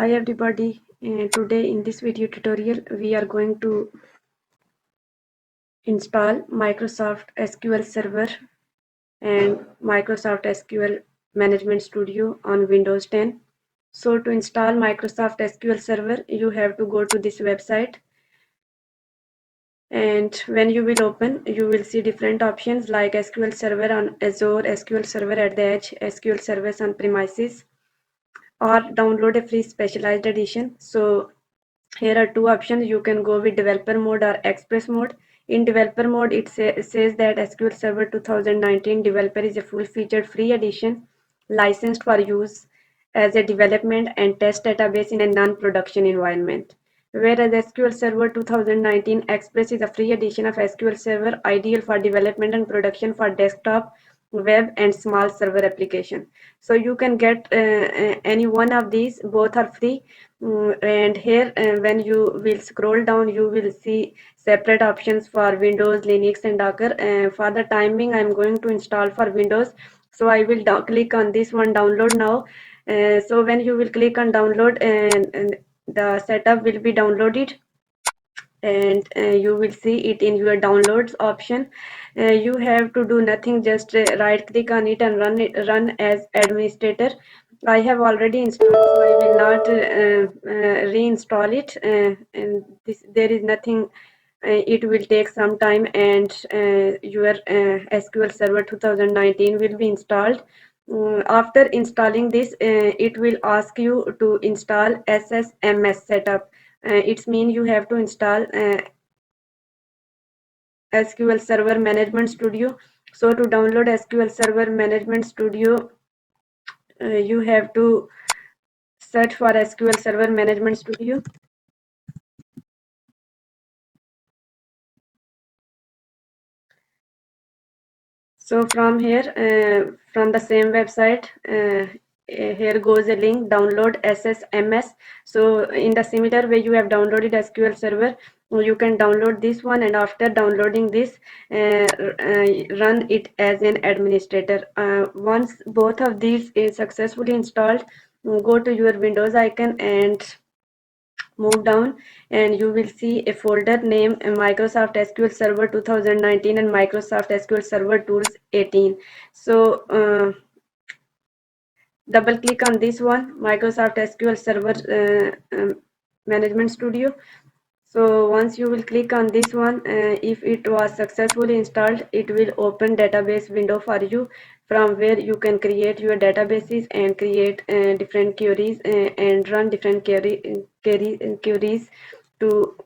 Hi everybody, today in this video tutorial we are going to install Microsoft SQL Server and Microsoft SQL Management Studio on Windows 10. So to install Microsoft SQL Server you have to go to this website, and when you will open you will see different options like SQL Server on Azure, SQL Server at the edge, SQL Service on premises, or download a free specialized edition. So here are two options. You can go with developer mode or express mode. In developer mode, it says that SQL Server 2019 developer is a full-featured free edition licensed for use as a development and test database in a non-production environment. Whereas SQL Server 2019 Express is a free edition of SQL Server ideal for development and production for desktop, web, and small server application. So you can get any one of these. Both are free. And here when you will scroll down you will see separate options for Windows, Linux, and Docker. For the time being I'm going to install for Windows, so I will click on this one, download now. So when you will click on download, and the setup will be downloaded, and you will see it in your downloads option. You have to do nothing, just right click on it and run as administrator. I have already installed, so I will not reinstall it, and there is nothing. It will take some time, and your SQL Server 2019 will be installed. After installing this, it will ask you to install SSMS setup. It's mean you have to install SQL Server Management Studio. So to download SQL Server Management Studio, you have to search for SQL Server Management Studio. So from here, from the same website, here goes a link, download SSMS. So in the similar way you have downloaded SQL Server, you can download this one, and after downloading this, run it as an administrator. Once both of these is successfully installed, go to your Windows icon and move down, and you will see a folder named Microsoft SQL Server 2019 and Microsoft SQL Server Tools 18. So double click on this one, Microsoft SQL Server Management Studio. So once you will click on this one, if it was successfully installed, it will open database window for you, from where you can create your databases and create different queries, and run different queries to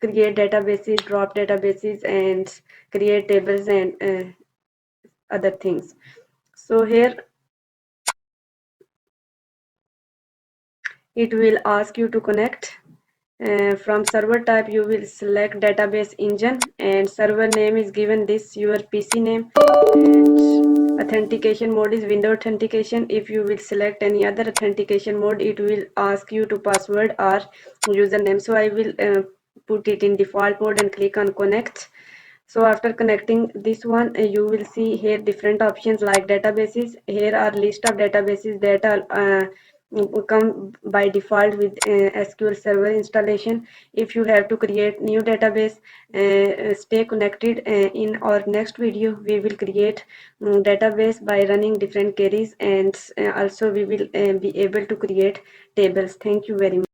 create databases, drop databases, and create tables and other things. So here it will ask you to connect. From server type you will select database engine, and server name is given this your PC name, and authentication mode is window authentication. If you will select any other authentication mode, it will ask you to password or username. So I will put it in default mode and click on connect. So after connecting this one, you will see here different options like databases. Here are list of databases that are come by default with SQL Server installation. If you have to create new database, stay connected. In our next video we will create database by running different queries, and also we will be able to create tables. Thank you very much.